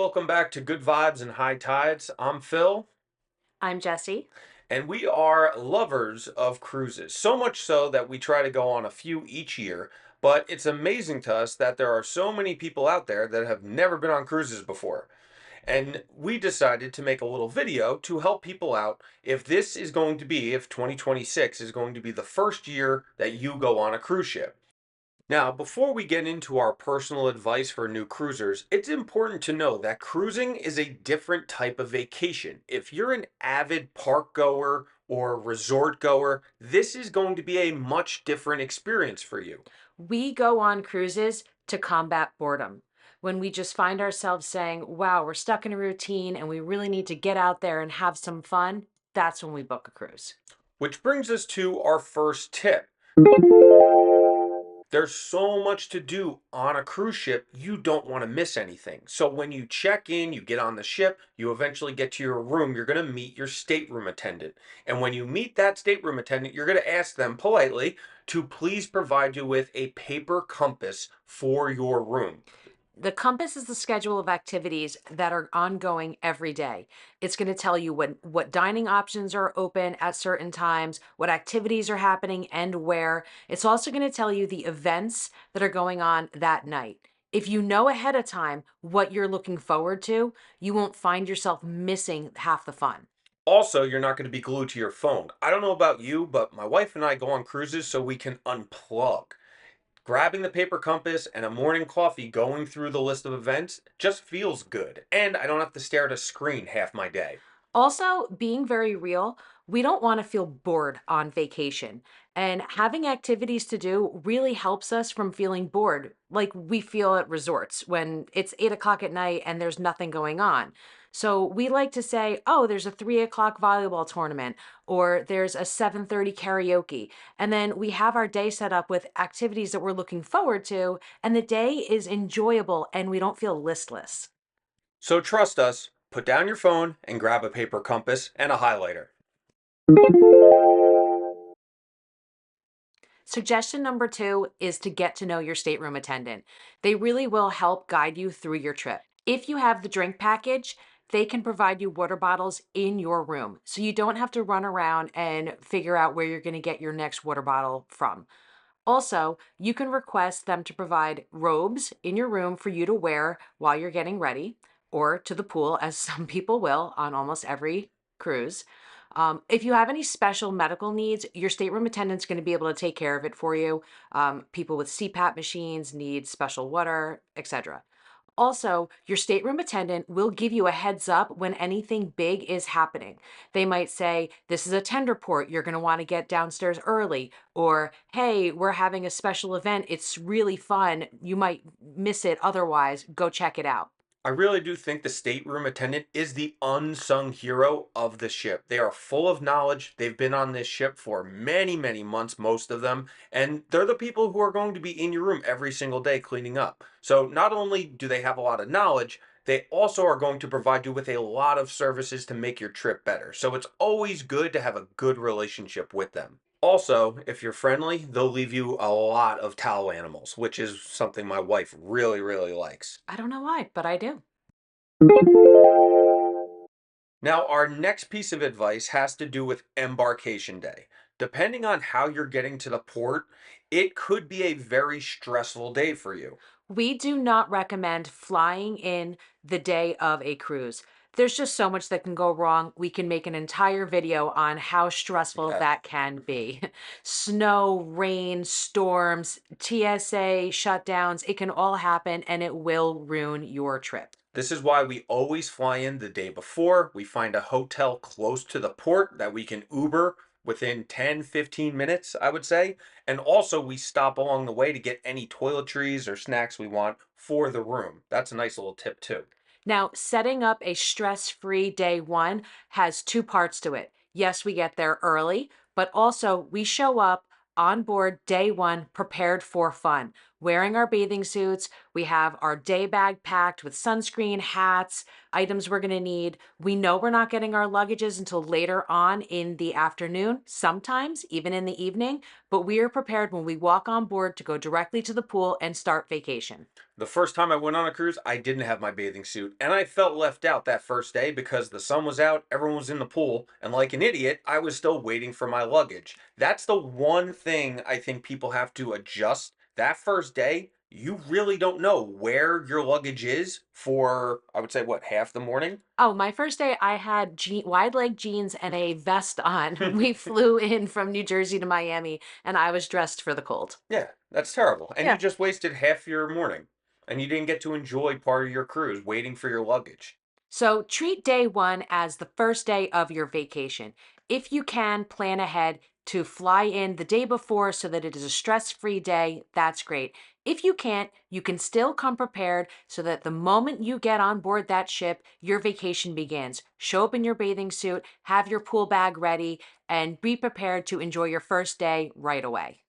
welcome back to Good Vibes and High Tides. I'm Phil, I'm Jesse. and we are lovers of cruises. So much so that we try to go on a few each year, but it's amazing to us that there are so many people out there that have never been on cruises before. And we decided to make a little video to help people out if 2026 is going to be the first year that you go on a cruise ship. Now, before we get into our personal advice for new cruisers, it's important to know that cruising is a different type of vacation. If you're an avid park goer or resort goer, this is going to be a much different experience for you. We go on cruises to combat boredom. When we just find ourselves saying, wow, we're stuck in a routine and we really need to get out there and have some fun, that's when we book a cruise. Which brings us to our first tip. There's so much to do on a cruise ship, you don't want to miss anything. So when you check in, you get on the ship, you eventually get to your room, you're going to meet your stateroom attendant. And when you meet that stateroom attendant, you're going to ask them politely to please provide you with a paper compass for your room. The compass is the schedule of activities that are ongoing every day. It's going to tell you what dining options are open at certain times, what activities are happening and where. It's also going to tell you the events that are going on that night. If you know ahead of time what you're looking forward to, you won't find yourself missing half the fun. Also, you're not going to be glued to your phone. I don't know about you, but my wife and I go on cruises so we can unplug. Grabbing the paper compass and a morning coffee going through the list of events just feels good. And I don't have to stare at a screen half my day. Also, being very real, we don't want to feel bored on vacation. And having activities to do really helps us from feeling bored, like we feel at resorts when it's 8 o'clock at night and there's nothing going on. So we like to say, oh, there's a 3 o'clock volleyball tournament or there's a 7:30 karaoke. And then we have our day set up with activities that we're looking forward to, and the day is enjoyable and we don't feel listless. So trust us, put down your phone and grab a paper compass and a highlighter. Suggestion number two is to get to know your stateroom attendant. They really will help guide you through your trip. If you have the drink package, they can provide you water bottles in your room. So you don't have to run around and figure out where you're going to get your next water bottle from. Also, you can request them to provide robes in your room for you to wear while you're getting ready or to the pool, as some people will on almost every cruise. If you have any special medical needs, your stateroom attendant's going to be able to take care of it for you. People with CPAP machines need special water, etc. Also, your stateroom attendant will give you a heads up when anything big is happening. They might say, this is a tender port, you're going to want to get downstairs early. Or, hey, we're having a special event, it's really fun, you might miss it otherwise, go check it out. I really do think the stateroom attendant is the unsung hero of the ship. They are full of knowledge. They've been on this ship for many, many months, most of them, and they're the people who are going to be in your room every single day cleaning up. So not only do they have a lot of knowledge, they also are going to provide you with a lot of services to make your trip better. So it's always good to have a good relationship with them. Also, if you're friendly, they'll leave you a lot of towel animals, which is something my wife really, really likes. I don't know why, but I do. Now, our next piece of advice has to do with embarkation day. Depending on how you're getting to the port, it could be a very stressful day for you. We do not recommend flying in the day of a cruise. There's just so much that can go wrong. We can make an entire video on how stressful Yeah. that can be. Snow, rain, storms, TSA shutdowns, it can all happen and it will ruin your trip. This is why we always fly in the day before. We find a hotel close to the port that we can Uber within 10, 15 minutes, I would say. And also, we stop along the way to get any toiletries or snacks we want for the room. That's a nice little tip, too. Now, setting up a stress free day one has two parts to it. Yes, we get there early, but also we show up on board day one prepared for fun. wearing our bathing suits. We have our day bag packed with sunscreen, hats, items we're going to need. We know we're not getting our luggages until later on in the afternoon, sometimes even in the evening, but we are prepared when we walk on board to go directly to the pool and start vacation. The first time I went on a cruise, I didn't have my bathing suit, and I felt left out that first day because the sun was out, everyone was in the pool, and like an idiot, I was still waiting for my luggage. That's the one thing I think people have to adjust. That first day, you really don't know where your luggage is for, I would say, what, half the morning? Oh, my first day, I had wide leg jeans and a vest on. We flew in from New Jersey to Miami, and I was dressed for the cold. Yeah, that's terrible. And you Yeah. just wasted half your morning, and you didn't get to enjoy part of your cruise waiting for your luggage. So treat day one as the first day of your vacation. If you can, plan ahead to fly in the day before so that it is a stress free day. That's great. If you can't, you can still come prepared so that the moment you get on board that ship, your vacation begins. Show up in your bathing suit, have your pool bag ready, and be prepared to enjoy your first day right away.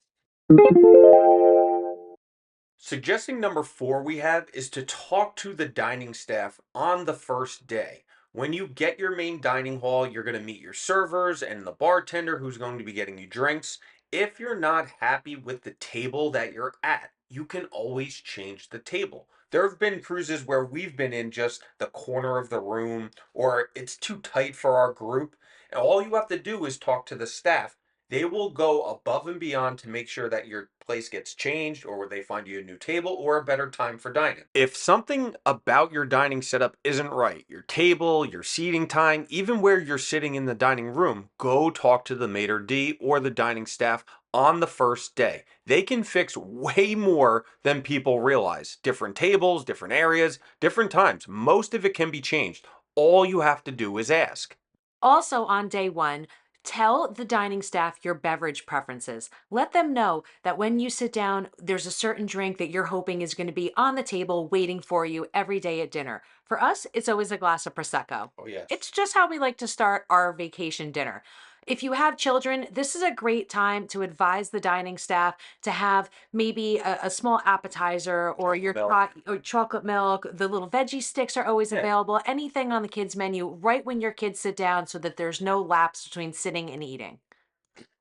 Suggesting number four we have is to talk to the dining staff on the first day. When you get your main dining hall, you're going to meet your servers and the bartender who's going to be getting you drinks. If you're not happy with the table that you're at, you can always change the table. There have been cruises where we've been in just the corner of the room or it's too tight for our group. And all you have to do is talk to the staff. They will go above and beyond to make sure that your place gets changed or they find you a new table or a better time for dining. If something about your dining setup isn't right, your table, your seating time, even where you're sitting in the dining room, go talk to the maitre d' or the dining staff on the first day. They can fix way more than people realize. Different tables, different areas, different times. Most of it can be changed. All you have to do is ask. Also, on day one, tell the dining staff your beverage preferences. Let them know that when you sit down, there's a certain drink that you're hoping is going to be on the table waiting for you every day at dinner. For us, it's always a glass of Prosecco. Oh, yes. It's just how we like to start our vacation dinner. If you have children, this is a great time to advise the dining staff to have maybe a small appetizer or Chocolate your milk. or chocolate milk. The little veggie sticks are always Yeah. available. Anything on the kids' menu right when your kids sit down so that there's no lapse between sitting and eating.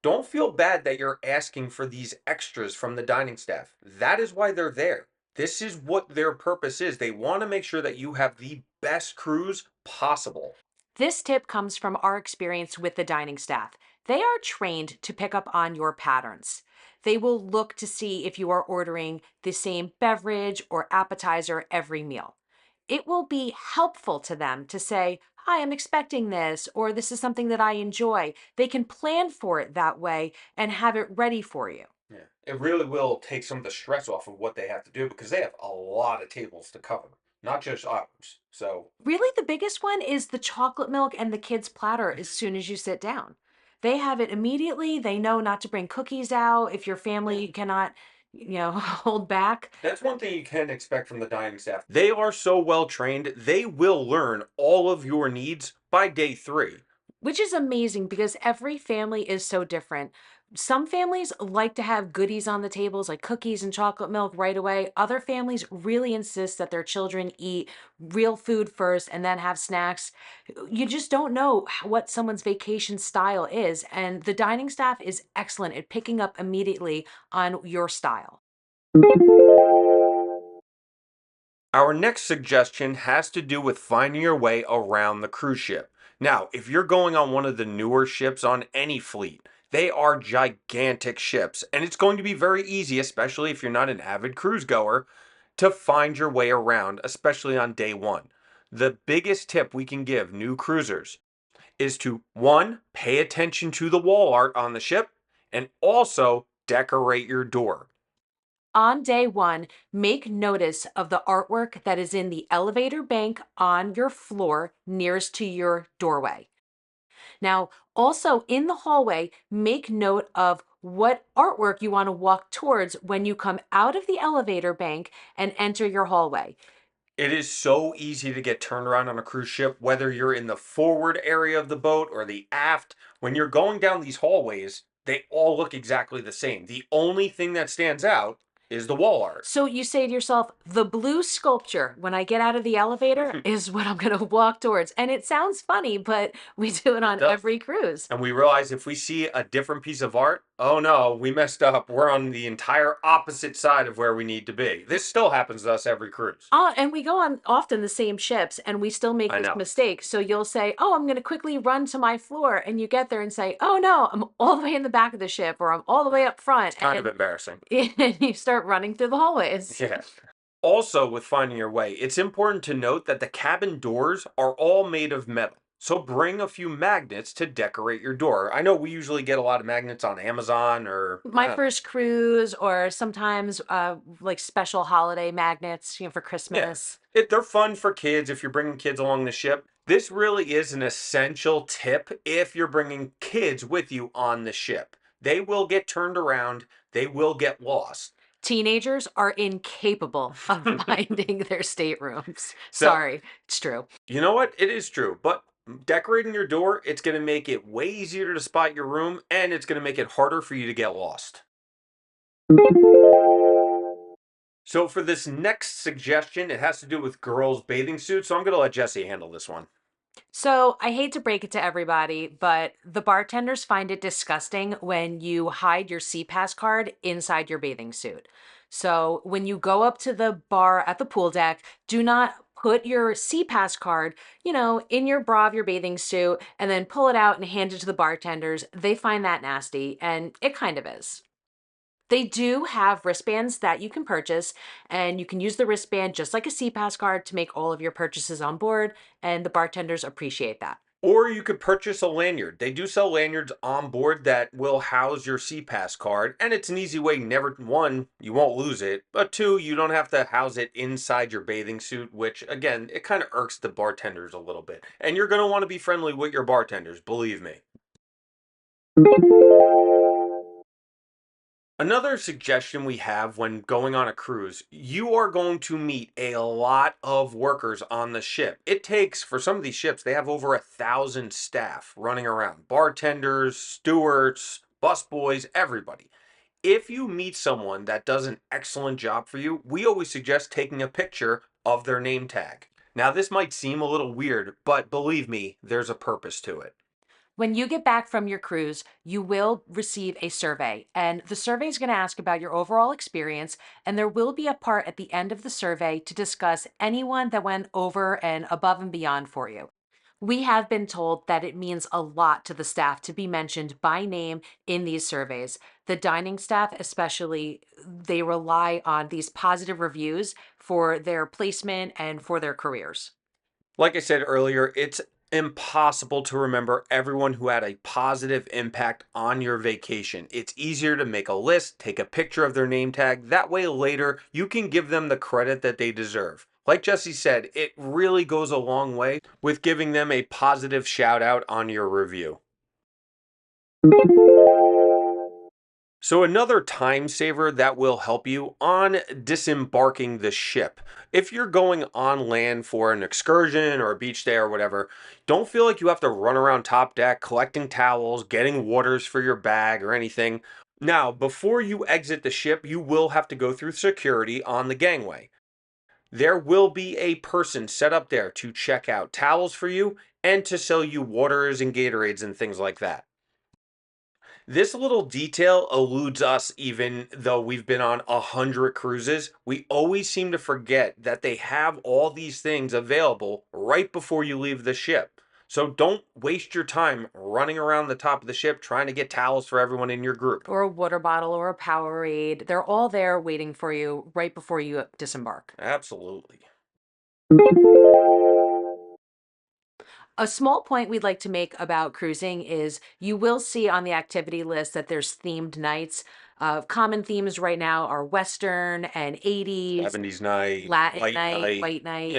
Don't feel bad that you're asking for these extras from the dining staff. That is why they're there. This is what their purpose is. They want to make sure that you have the best cruise possible. This tip comes from our experience with the dining staff. They are trained to pick up on your patterns. They will look to see if you are ordering the same beverage or appetizer every meal. It will be helpful to them to say, "Hi, I'm expecting this," or "This is something that I enjoy." They can plan for it that way and have it ready for you. Yeah. It really will take some of the stress off of what they have to do because they have a lot of tables to cover, not just ours. So, Really, the biggest one is the chocolate milk and the kids' platter as soon as you sit down. They have it immediately. They know not to bring cookies out if your yeah. family cannot, hold back. That's one thing you can expect from the dining staff. They are so well trained, they will learn all of your needs by day three. Which is amazing because every family is so different. Some families like to have goodies on the tables like cookies and chocolate milk right away. Other families really insist that their children eat real food first and then have snacks. You just don't know what someone's vacation style is. And the dining staff is excellent at picking up immediately on your style. Our next suggestion has to do with finding your way around the cruise ship. Now, if you're going on one of the newer ships on any fleet, they are gigantic ships, and it's going to be very easy, especially if you're not an avid cruise goer, to find your way around, especially on day one. The biggest tip we can give new cruisers is to one, pay attention to the wall art on the ship, and also decorate your door. On day one, make notice of the artwork that is in the elevator bank on your floor nearest to your doorway. Now, also in the hallway, make note of what artwork you want to walk towards when you come out of the elevator bank and enter your hallway. It is so easy to get turned around on a cruise ship, whether you're in the forward area of the boat or the aft. When you're going down these hallways, they all look exactly the same. The only thing that stands out is the wall art. So you say to yourself, the blue sculpture, when I get out of the elevator, is what I'm going to walk towards. And it sounds funny, but we do it It on does. every cruise. And we realize if we see a different piece of art, oh no, we messed up. We're on the entire opposite side of where we need to be. This still happens to us every cruise. And we go on often the same ships and we still make I this know. mistake. So you'll say, oh, I'm going to quickly run to my floor. And you get there and say, oh no, I'm all the way in the back of the ship or I'm all the way up front. It's kind of embarrassing. And you start running through the hallways. Yeah. Also, with finding your way, it's important to note that the cabin doors are all made of metal. So bring a few magnets to decorate your door. I know we usually get a lot of magnets on Amazon or My first cruise, or sometimes like special holiday magnets, for yeah. Christmas. They're fun for kids if you're bringing kids along the ship. This really is an essential tip if you're bringing kids with you on the ship. They will get turned around, they will get lost. Teenagers are incapable of finding their staterooms. So, Sorry, it's true. you know what? It is true, but decorating your door, it's going to make it way easier to spot your room and it's going to make it harder for you to get lost. So for this next suggestion, it has to do with girls' bathing suits. So I'm going to let Jesse handle this one. So I hate to break it to everybody, but the bartenders find it disgusting when you hide your pass card inside your bathing suit. So when you go up to the bar at the pool deck, do not put your pass card, in your bra of your bathing suit and then pull it out and hand it to the bartenders. They find that nasty, and it kind of is. They do have wristbands that you can purchase, and you can use the wristband just like a pass card to make all of your purchases on board, and the bartenders appreciate that. Or you could purchase a lanyard. They do sell lanyards on board that will house your CPass card, and it's an easy way. Never, one, you won't lose it, but two, you don't have to house it inside your bathing suit, which again, it kind of irks the bartenders a little bit. And you're going to want to be friendly with your bartenders, believe me. Another suggestion we have when going on a cruise, you are going to meet a lot of workers on the ship. It takes, for some of these ships, they have over 1,000 staff running around. Bartenders, stewards, busboys, everybody. If you meet someone that does an excellent job for you, we always suggest taking a picture of their name tag. Now, this might seem a little weird, but believe me, there's a purpose to it. When you get back from your cruise, you will receive a survey, and the survey is going to ask about your overall experience. And there will be a part at the end of the survey to discuss anyone that went over and above and beyond for you. We have been told that it means a lot to the staff to be mentioned by name in these surveys. The dining staff, especially, they rely on these positive reviews for their placement and for their careers. Like I said earlier, it's impossible to remember everyone who had a positive impact on your vacation. It's easier to make a list, take a picture of their name tag. That way, later, you can give them the credit that they deserve. Like Jesse said, it really goes a long way with giving them a positive shout out on your review. So another time saver that will help you on disembarking the ship. If you're going on land for an excursion or a beach day or whatever, don't feel like you have to run around top deck collecting towels, getting waters for your bag or anything. Now, before you exit the ship, you will have to go through security on the gangway. There will be a person set up there to check out towels for you and to sell you waters and Gatorades and things like that. This little detail eludes us even though we've been on 100 cruises. We always seem to forget that they have all these things available right before you leave the ship. So don't waste your time running around the top of the ship trying to get towels for everyone in your group. Or a water bottle or a Powerade. They're all there waiting for you right before you disembark. Absolutely. A small point we'd like to make about cruising is you will see on the activity list that there's themed nights. Common themes right now are Western and 80s, 70s night, Latin white night, night. white night.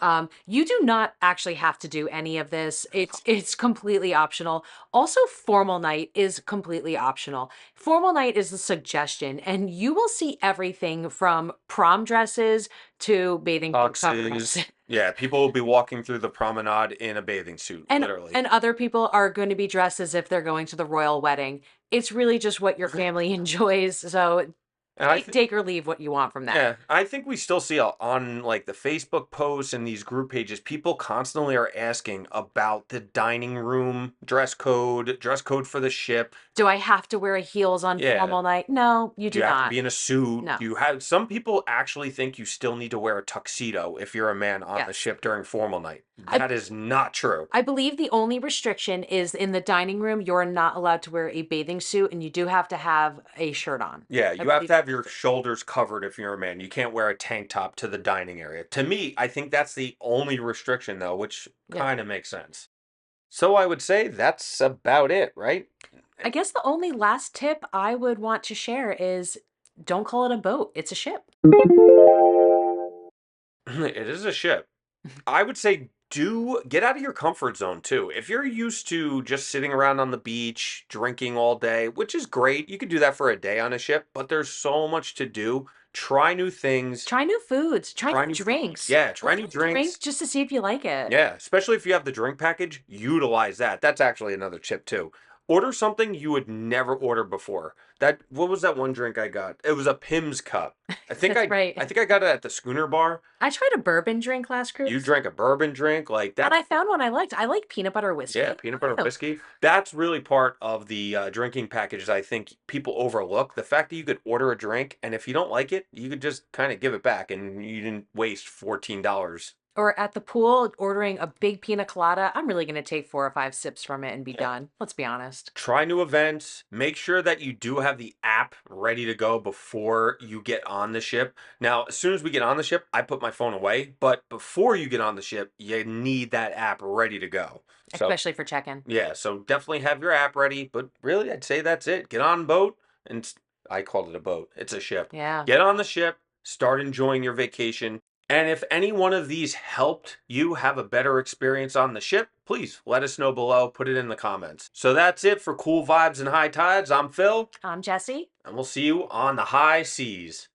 Yeah. You do not actually have to do any of this. It's completely optional. Also, formal night is completely optional. Formal night is a suggestion, and you will see everything from prom dresses to bathing suit covers. Tuxes. Yeah, people will be walking through the promenade in a bathing suit, And literally. and other people are going to be dressed as if they're going to the royal wedding. It's really just what your family enjoys. So And I think Take or leave what you want from that. Yeah, I think we still see on like the Facebook posts and these group pages, people constantly are asking about the dining room dress code for the ship. Do I have to wear heels on Yeah, formal night? No, you do do you have to not. be in a suit? No. Do you have some people actually think you still need to wear a tuxedo if you're a man on the Yes. ship during formal night? I That is not true. I believe the only restriction is in the dining room, you're not allowed to wear a bathing suit and you do have to have a shirt on. Yeah, I you have believe to have that's your it. shoulders covered if you're a man. You can't wear a tank top to the dining area. To me, I think that's the only restriction though, which Yeah. kind of makes sense. So I would say that's about it, right? I guess the only last tip I would want to share is don't call it a boat, it's a ship. It is a ship. I would say do get out of your comfort zone too. If you're used to just sitting around on the beach, drinking all day, which is great, you could do that for a day on a ship, but there's so much to do. Try new things, Try new foods, try try new new foods. drinks. Yeah, try Order new a drink drinks. just to see if you like it. Yeah, especially if you have the drink package, utilize that. That's actually another tip too. Order something you would never order before. That what was that one drink I got? It was a Pim's cup. That's I right. think I got it at the Schooner Bar. I tried a bourbon drink last You cruise drank a bourbon drink like and that. I found one I liked. I like peanut butter Yeah, whiskey. peanut I butter don't know. whiskey. That's really part of the drinking packages I think people overlook. The fact that you could order a drink and if you don't like it, you could just kind of give it back and you didn't waste $14. Or at the pool, ordering a big pina colada. I'm really going to take 4 or 5 sips from it and be Yeah. done. Let's be honest. Try new events. Make sure that you do have the app ready to go before you get on the ship. Now, as soon as we get on the ship, I put my phone away, but before you get on the ship, you need that app ready to go. So, Especially for check-in. yeah, so definitely have your app ready, but really, I'd say that's it. Get on boat, and I called it a boat. It's a ship. Yeah. Get on the ship, start enjoying your vacation. And if any one of these helped you have a better experience on the ship, please let us know below. Put it in the comments. So that's it for Cool Vibes and High Tides. I'm Phil, I'm Jesse. and we'll see you on the high seas.